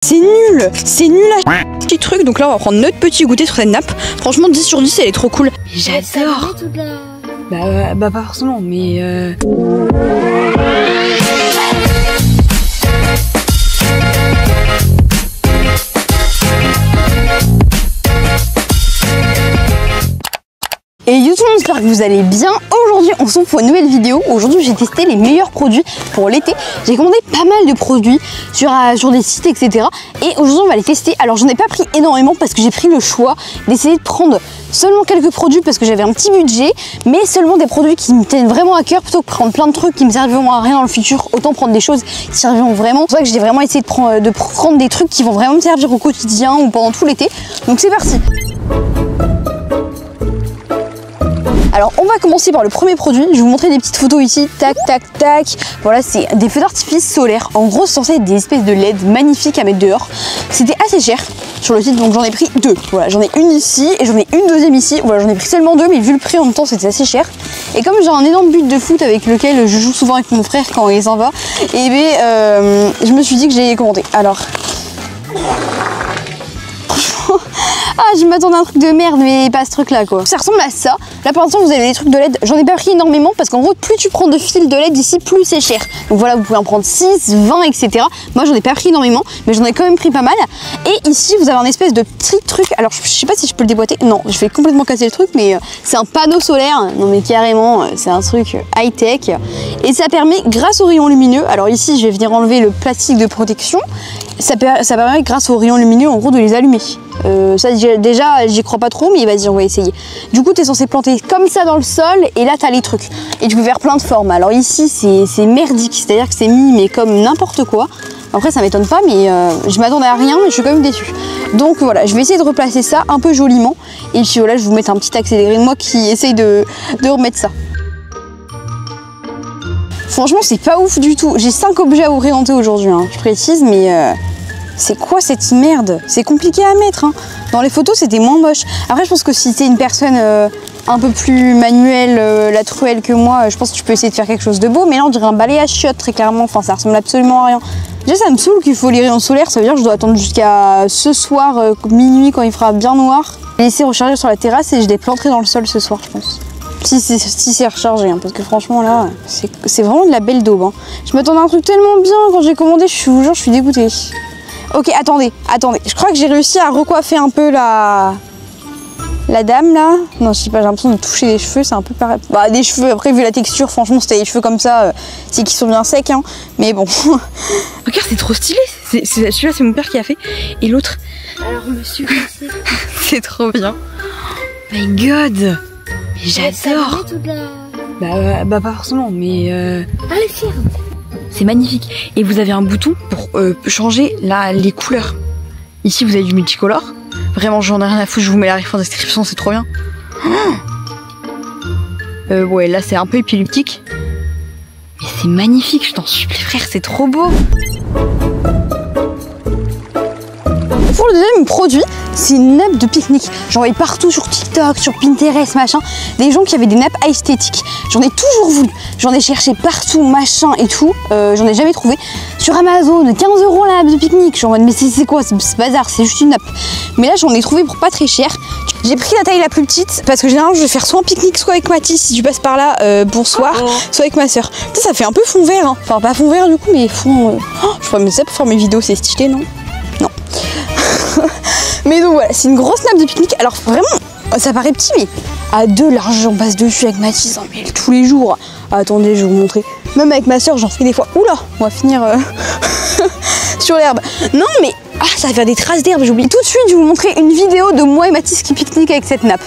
C'est nul à petit truc. Donc là on va prendre notre petit goûter sur cette nappe. Franchement 10 sur 10 elle est trop cool. J'adore. Bah pas forcément mais Et YouTube, j'espère que vous allez bien. Aujourd'hui, on se retrouve pour une nouvelle vidéo. Aujourd'hui, j'ai testé les meilleurs produits pour l'été. J'ai commandé pas mal de produits sur des sites, etc. Et aujourd'hui, on va les tester. Alors, j'en ai pas pris énormément parce que j'ai pris le choix d'essayer de prendre seulement quelques produits parce que j'avais un petit budget, mais seulement des produits qui me tiennent vraiment à cœur plutôt que prendre plein de trucs qui me serviront à rien dans le futur. Autant prendre des choses qui serviront vraiment. C'est pour ça que j'ai vraiment essayé de prendre des trucs qui vont vraiment me servir au quotidien ou pendant tout l'été. Donc, c'est parti. Alors on va commencer par le premier produit, je vais vous montrer des petites photos ici, tac tac tac. Voilà, c'est des feux d'artifice solaires. En gros c'est censé être des espèces de LED magnifiques à mettre dehors. C'était assez cher sur le site donc j'en ai pris deux. Voilà, j'en ai une ici et j'en ai une deuxième ici. Voilà, j'en ai pris seulement deux mais vu le prix en même temps c'était assez cher. Et comme j'ai un énorme but de foot avec lequel je joue souvent avec mon frère quand il s'en va, et bien je me suis dit que j'allais les commander. Alors... Ah, je m'attendais à un truc de merde, mais pas ce truc là quoi. Ça ressemble à ça. Là pour l'instant vous avez des trucs de LED. J'en ai pas pris énormément parce qu'en gros plus tu prends de fils de LED ici, plus c'est cher. Donc voilà, vous pouvez en prendre 6, 20, etc. Moi j'en ai pas pris énormément, mais j'en ai quand même pris pas mal. Et ici vous avez un espèce de petit truc. Alors je sais pas si je peux le déboîter. Non, je vais complètement casser le truc, mais c'est un panneau solaire. Non mais carrément, c'est un truc high tech. Et ça permet, grâce aux rayons lumineux, alors ici je vais venir enlever le plastique de protection. Ça permet grâce aux rayons lumineux en gros de les allumer. Ça déjà j'y crois pas trop mais vas-y on va essayer. Du coup tu es censé planter comme ça dans le sol et là tu as les trucs. Et tu peux faire plein de formes. Alors ici c'est merdique, c'est-à-dire que c'est mis mais comme n'importe quoi. Après ça m'étonne pas mais je m'attendais à rien mais je suis quand même déçue. Donc voilà, je vais essayer de replacer ça un peu joliment. Et puis voilà, je vais vous mettre un petit accéléré de moi qui essaye de remettre ça. Franchement c'est pas ouf du tout. J'ai 5 objets à vous présenter aujourd'hui hein, je précise mais... C'est quoi cette merde? C'est compliqué à mettre hein. Dans les photos c'était moins moche. Après je pense que si t'es une personne un peu plus manuelle, la truelle que moi, je pense que tu peux essayer de faire quelque chose de beau. Mais là on dirait un balai à chiottes très clairement. Enfin ça ressemble absolument à rien. Déjà ça me saoule qu'il faut les rayons solaires. Ça veut dire que je dois attendre jusqu'à ce soir minuit quand il fera bien noir. Je vais laisser recharger sur la terrasse et je les planterai dans le sol ce soir je pense. Si c'est rechargé hein, parce que franchement là c'est vraiment de la belle daube hein. Je m'attendais à un truc tellement bien quand j'ai commandé, je suis dégoûtée. Ok, attendez, je crois que j'ai réussi à recoiffer un peu la dame là. Non, je sais pas, j'ai l'impression de toucher les cheveux, c'est un peu pareil. Bah, des cheveux, après, vu la texture, franchement, c'était les cheveux comme ça, c'est qu'ils sont bien secs, hein. Mais bon. Regarde, c'est trop stylé. Celui-là, c'est mon père qui a fait. Et l'autre. Alors, monsieur. C'est trop bien. Oh my god. Mais j'adore. Bah, pas forcément, mais. Ah, les cire. C'est magnifique. Et vous avez un bouton pour changer les couleurs. Ici, vous avez du multicolore. Vraiment, j'en ai rien à foutre. Je vous mets la référence en description, c'est trop bien. Ouais, là, c'est un peu épileptique. Mais c'est magnifique, je t'en supplie, frère, c'est trop beau. Pour le deuxième produit, c'est une nappe de pique-nique. J'en voyais partout sur TikTok, sur Pinterest, machin. Des gens qui avaient des nappes esthétiques. J'en ai toujours voulu. J'en ai cherché partout, machin et tout. J'en ai jamais trouvé. Sur Amazon, 15 € la nappe de pique-nique. Je suis en mode, mais c'est quoi? C'est bazar, c'est juste une nappe. Mais là, j'en ai trouvé pour pas très cher. J'ai pris la taille la plus petite parce que généralement, je vais faire soit en pique-nique, soit avec Mathis si tu passes par là pour soir, soit avec ma soeur. Ça fait un peu fond vert. Hein. Enfin, pas fond vert du coup, mais fond. Je pourrais mettre ça pour faire mes vidéos, c'est stylé, non? Non. Mais donc voilà, c'est une grosse nappe de pique-nique. Alors vraiment, ça paraît petit, mais à deux larges, on passe dessus avec Mathis en miel tous les jours. Attendez, je vais vous montrer. Même avec ma soeur, j'en fais des fois. Oula, on va finir sur l'herbe. Non, mais ça va faire des traces d'herbe. J'ai oublié tout de suite de vous montrer une vidéo de moi et Mathis qui pique-nique avec cette nappe.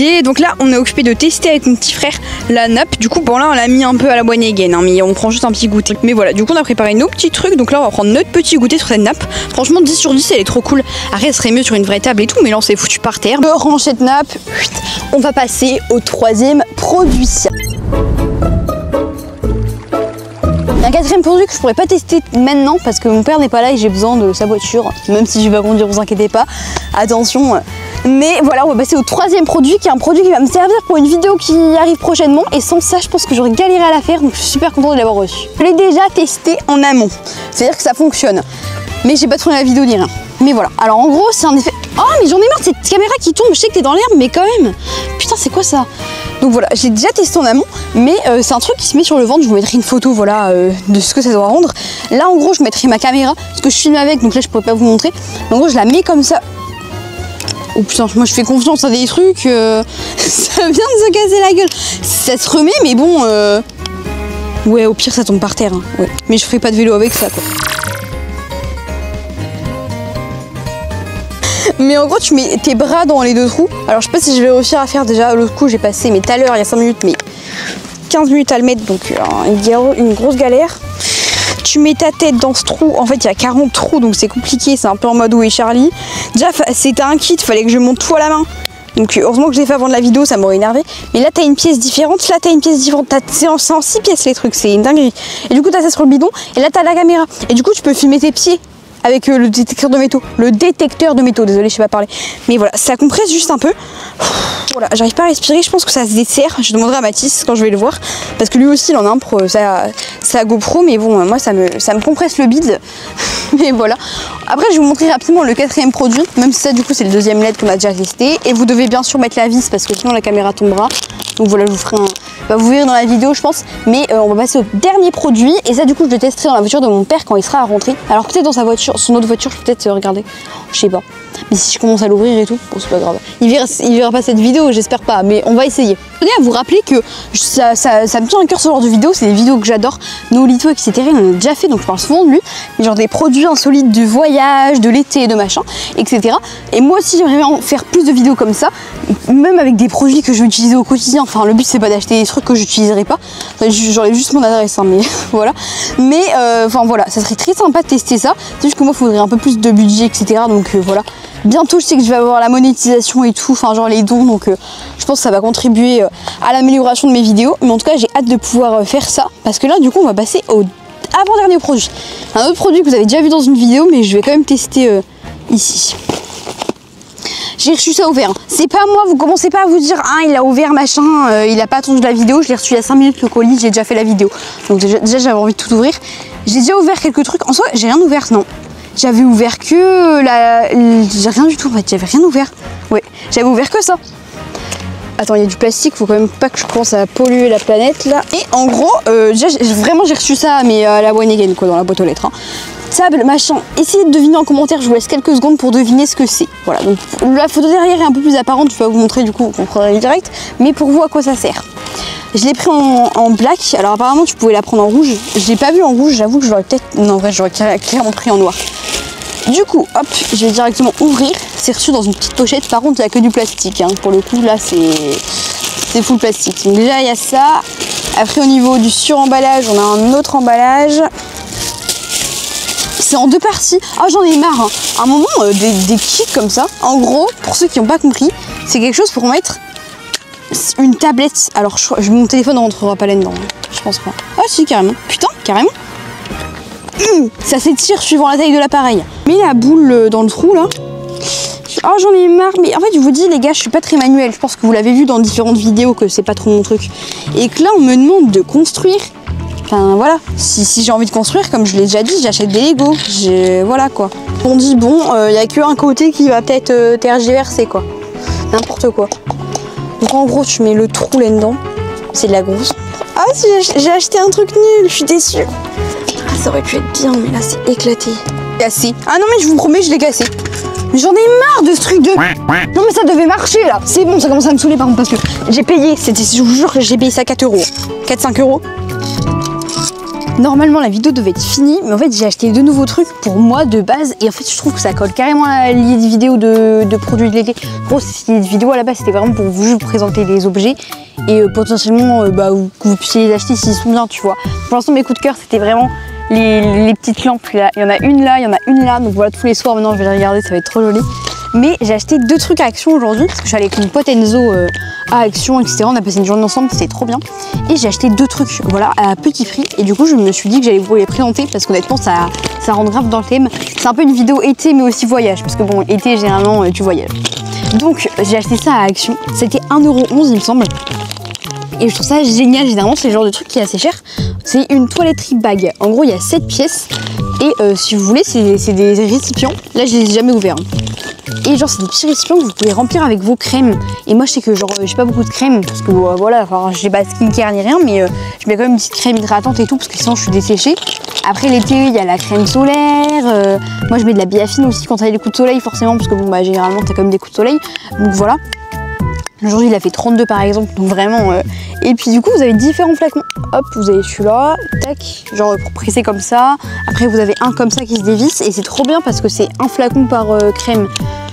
Et donc là, on est occupé de tester avec mon petit frère la nappe. Du coup, bon là, on l'a mis un peu à la boîte again, hein, mais on prend juste un petit goûter. Mais voilà, du coup, on a préparé nos petits trucs. Donc là, on va prendre notre petit goûter sur cette nappe. Franchement, 10 sur 10, elle est trop cool. Après, elle serait mieux sur une vraie table et tout, mais là, on s'est foutu par terre. Je range cette nappe. On va passer au troisième produit. Un quatrième produit que je pourrais pas tester maintenant parce que mon père n'est pas là et j'ai besoin de sa voiture. Même si je vais pas conduire, vous inquiétez pas. Attention. Mais voilà, on va passer au troisième produit qui est un produit qui va me servir pour une vidéo qui arrive prochainement. Et sans ça, je pense que j'aurais galéré à la faire. Donc je suis super contente de l'avoir reçu. Je l'ai déjà testé en amont. C'est-à-dire que ça fonctionne. Mais j'ai pas tourné la vidéo ni rien. Mais voilà. Alors en gros, c'est un effet... Oh, mais j'en ai marre de cette caméra qui tombe. Je sais que t'es dans l'herbe, mais quand même. Putain, c'est quoi ça? Donc voilà, j'ai déjà testé en amont, mais c'est un truc qui se met sur le ventre. Je vous mettrai une photo, voilà, de ce que ça doit rendre. Là, en gros, je mettrai ma caméra, parce que je filme avec, donc là, je pourrais pas vous montrer. En gros, je la mets comme ça. Oh putain, moi, je fais confiance à des trucs. Ça vient de se casser la gueule. Ça se remet, mais bon... Ouais, au pire, ça tombe par terre. Hein. Ouais. Mais je ferai pas de vélo avec ça, quoi. Mais en gros, tu mets tes bras dans les deux trous. Alors, je sais pas si je vais réussir à faire déjà. L'autre coup, j'ai passé, mais tout à l'heure, il y a 5 minutes, mais 15 minutes à le mettre. Donc, une grosse galère. Tu mets ta tête dans ce trou. En fait, il y a 40 trous, donc c'est compliqué. C'est un peu en mode Où est Charlie. Déjà, c'était un kit. Fallait que je monte tout à la main. Donc, heureusement que je l'ai fait avant de la vidéo. Ça m'aurait énervé. Mais là, t'as une pièce différente. Là, t'as une pièce différente. C'est en 6 pièces, les trucs. C'est une dinguerie. Et du coup, t'as ça sur le bidon. Et là, t'as la caméra. Et du coup, tu peux filmer tes pieds. Avec le détecteur de métaux. Le détecteur de métaux, désolé, je sais pas parler. Mais voilà, ça compresse juste un peu. Voilà, j'arrive pas à respirer, je pense que ça se dessert. Je demanderai à Mathis quand je vais le voir. Parce que lui aussi, il en a un pour sa GoPro. Mais bon, moi, ça me compresse le bide. Mais voilà. Après, je vais vous montrer rapidement le 4e produit. Même si ça, du coup, c'est le 2e LED qu'on a déjà testé. Et vous devez bien sûr mettre la vis parce que sinon, la caméra tombera. Donc voilà, je vous ferai vous verrez dans la vidéo, je pense. Mais on va passer au dernier produit. Et ça, du coup, je le testerai dans la voiture de mon père quand il sera à rentrer. Alors peut-être dans sa voiture, son autre voiture, je peux peut-être regarder. Je sais pas. Mais si je commence à l'ouvrir et tout, bon, c'est pas grave. Il verra pas cette vidéo, j'espère pas. Mais on va essayer. Je tenais à vous rappeler que ça me tient à cœur ce genre de vidéos. C'est des vidéos que j'adore. Nolito, etc. Il en a déjà fait, donc je parle souvent de lui. Genre des produits insolites du voyage, de l'été, de machin, etc. Et moi aussi, j'aimerais bien faire plus de vidéos comme ça. Même avec des produits que je vais utiliser au quotidien. Enfin, le but, c'est pas d'acheter des trucs que j'utiliserai pas. J'aurais juste mon adresse, hein, mais voilà. Mais enfin voilà, ça serait très sympa de tester ça. C'est juste que moi, il faudrait un peu plus de budget, etc. Donc voilà. Bientôt, je sais que je vais avoir la monétisation et tout, enfin genre les dons, donc je pense que ça va contribuer à l'amélioration de mes vidéos. Mais en tout cas, j'ai hâte de pouvoir faire ça, parce que là, du coup, on va passer au avant-dernier produit. Un autre produit que vous avez déjà vu dans une vidéo, mais je vais quand même tester ici. J'ai reçu ça ouvert. C'est pas moi, vous commencez pas à vous dire ah il a ouvert machin, il a pas attendu la vidéo, je l'ai reçu il y a 5 minutes le colis, j'ai déjà fait la vidéo. Donc déjà j'avais envie de tout ouvrir. J'ai déjà ouvert quelques trucs. En soi, j'ai rien ouvert, non. J'avais ouvert que j'ai rien du tout en fait, j'avais rien ouvert. Ouais, j'avais ouvert que ça. Attends, il y a du plastique, faut quand même pas que je commence à polluer la planète là. Et en gros, déjà vraiment j'ai reçu ça, mais à la one again quoi, dans la boîte aux lettres. Hein. Table, machin, essayez de deviner en commentaire, je vous laisse quelques secondes pour deviner ce que c'est. Voilà, donc la photo derrière est un peu plus apparente, je vais pas vous montrer du coup, vous comprendrez direct, mais pour vous à quoi ça sert. Je l'ai pris en black, alors apparemment tu pouvais la prendre en rouge, je l'ai pas vu en rouge, j'avoue que j'aurais peut-être, non en vrai j'aurais clairement pris en noir. Du coup, hop, je vais directement ouvrir, c'est reçu dans une petite pochette, par contre il n'y a que du plastique, hein. Pour le coup là c'est full plastique. Donc déjà il y a ça, après au niveau du suremballage, on a un autre emballage. C'est en 2 parties. Ah, j'en ai marre. Hein. À un moment, des kits comme ça, en gros, pour ceux qui n'ont pas compris, c'est quelque chose pour mettre une tablette. Alors, mon téléphone ne rentrera pas là-dedans. Hein. Je pense pas. Ah, si, carrément. Putain, carrément. Ça s'étire suivant la taille de l'appareil. Mets la boule dans le trou, là. Oh, j'en ai marre. Mais en fait, je vous dis, les gars, je suis pas très manuelle. Je pense que vous l'avez vu dans différentes vidéos que c'est pas trop mon truc. Et que là, on me demande de construire. Enfin voilà, si j'ai envie de construire, comme je l'ai déjà dit, j'achète des Lego. Voilà quoi. On dit bon, il n'y a qu'un côté qui va peut-être tergiverser quoi. N'importe quoi. Donc en gros, tu mets le trou là-dedans. C'est de la grosse. Ah si, j'ai acheté un truc nul, je suis déçue. Ah, ça aurait pu être bien, mais là c'est éclaté. Cassé. Ah non mais je vous promets, je l'ai cassé. Mais j'en ai marre de ce truc de... Non mais ça devait marcher là. C'est bon, ça commence à me saouler par contre parce que j'ai payé, je vous jure que j'ai payé ça 4 €. 4-5 €. Normalement la vidéo devait être finie, mais en fait j'ai acheté 2 nouveaux trucs pour moi de base et en fait je trouve que ça colle carrément à l'idée de vidéo de produits de l'été. En gros cette vidéo à la base c'était vraiment pour vous juste présenter des objets et potentiellement que vous puissiez les acheter s'ils sont bien, tu vois. Pour l'instant mes coups de cœur c'était vraiment les petites lampes là. Il y en a une là, il y en a une là, donc voilà tous les soirs maintenant je vais les regarder, ça va être trop joli. Mais j'ai acheté 2 trucs à Action aujourd'hui parce que je suis allée avec mon pote Enzo à Action, etc. On a passé une journée ensemble, c'était trop bien. Et j'ai acheté 2 trucs, voilà, à petit prix. Et du coup, je me suis dit que j'allais vous les présenter parce qu'honnêtement, ça rentre grave dans le thème. C'est un peu une vidéo été, mais aussi voyage. Parce que bon, été, généralement, tu voyages. Donc, j'ai acheté ça à Action. C'était 1,11 €, il me semble. Et je trouve ça génial. Généralement, c'est le genre de truc qui est assez cher. C'est une toiletterie bag. En gros, il y a 7 pièces. Et si vous voulez, c'est des récipients. Là, je les ai jamais ouverts. Hein. Et genre, c'est des petits récipients que vous pouvez remplir avec vos crèmes. Et moi, je sais que genre, j'ai pas beaucoup de crème parce que voilà, enfin, j'ai pas de skincare ni rien, mais je mets quand même une petite crème hydratante et tout parce que sinon, je suis desséchée. Après l'été, il y a la crème solaire. Moi, je mets de la biafine aussi quand t'as les coups de soleil, forcément, parce que bon, bah, généralement, t'as quand même des coups de soleil. Donc voilà. Aujourd'hui, il a fait 32 par exemple, donc vraiment. Et puis du coup, vous avez différents flacons. Hop, vous avez celui-là, tac, genre pour presser comme ça. Après, vous avez un comme ça qui se dévisse et c'est trop bien parce que c'est un flacon par crème.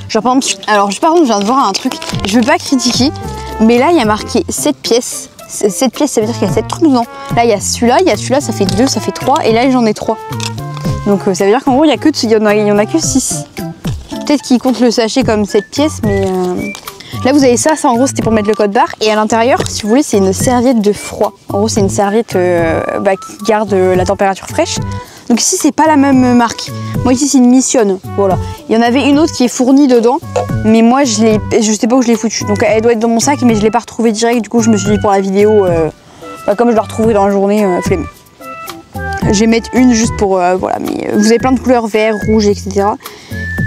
Genre par exemple, alors par contre, je viens de voir un truc. Je veux pas critiquer, mais là, il y a marqué 7 pièces. 7 pièces, ça veut dire qu'il y a 7 trucs dedans. Là, il y a celui-là, ça fait 2, ça fait 3. Et là, j'en ai 3. Donc ça veut dire qu'en gros, il y en a que 6. Peut-être qu'ils comptent le sachet comme 7 pièces, mais... Là vous avez ça en gros c'était pour mettre le code barre et à l'intérieur si vous voulez c'est une serviette de froid. En gros c'est une serviette qui garde la température fraîche. Donc ici c'est pas la même marque. Moi ici c'est une Mission, voilà. Il y en avait une autre qui est fournie dedans mais moi je sais pas où je l'ai foutue. Donc elle doit être dans mon sac mais je l'ai pas retrouvée direct. Du coup je me suis dit pour la vidéo comme je la retrouverai dans la journée flemme. Je vais mettre une juste pour voilà mais vous avez plein de couleurs vert, rouge etc.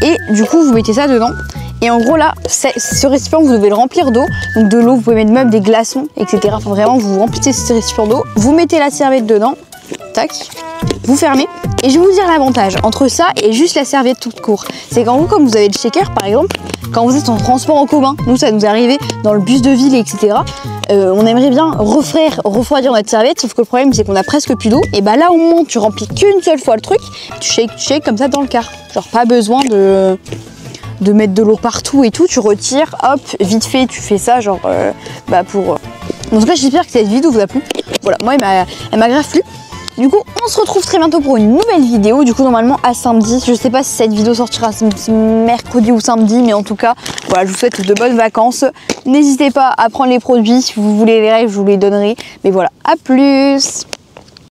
Et du coup vous mettez ça dedans. Et en gros là, ce récipient vous devez le remplir d'eau. Donc de l'eau, vous pouvez mettre même des glaçons, etc. Enfin vraiment, vous remplissez ce récipient d'eau. Vous mettez la serviette dedans, tac, vous fermez. Et je vais vous dire l'avantage entre ça et juste la serviette toute court. C'est qu'en gros, comme vous avez le shaker par exemple, quand vous êtes en transport en commun, nous ça nous est arrivé dans le bus de ville, etc. On aimerait bien refroidir notre serviette, sauf que le problème c'est qu'on a presque plus d'eau. Et bah là au moment tu remplis qu'une seule fois le truc, tu shakes comme ça dans le car. Genre pas besoin de mettre de l'eau partout et tout, tu retires, hop, vite fait, tu fais ça, genre, pour... En tout cas, j'espère que cette vidéo vous a plu. Voilà, moi, elle m'a grave plu. Du coup, on se retrouve très bientôt pour une nouvelle vidéo, du coup, normalement, à samedi. Je sais pas si cette vidéo sortira mercredi ou samedi, mais en tout cas, voilà, je vous souhaite de bonnes vacances. N'hésitez pas à prendre les produits, si vous voulez les règles, je vous les donnerai. Mais voilà, à plus!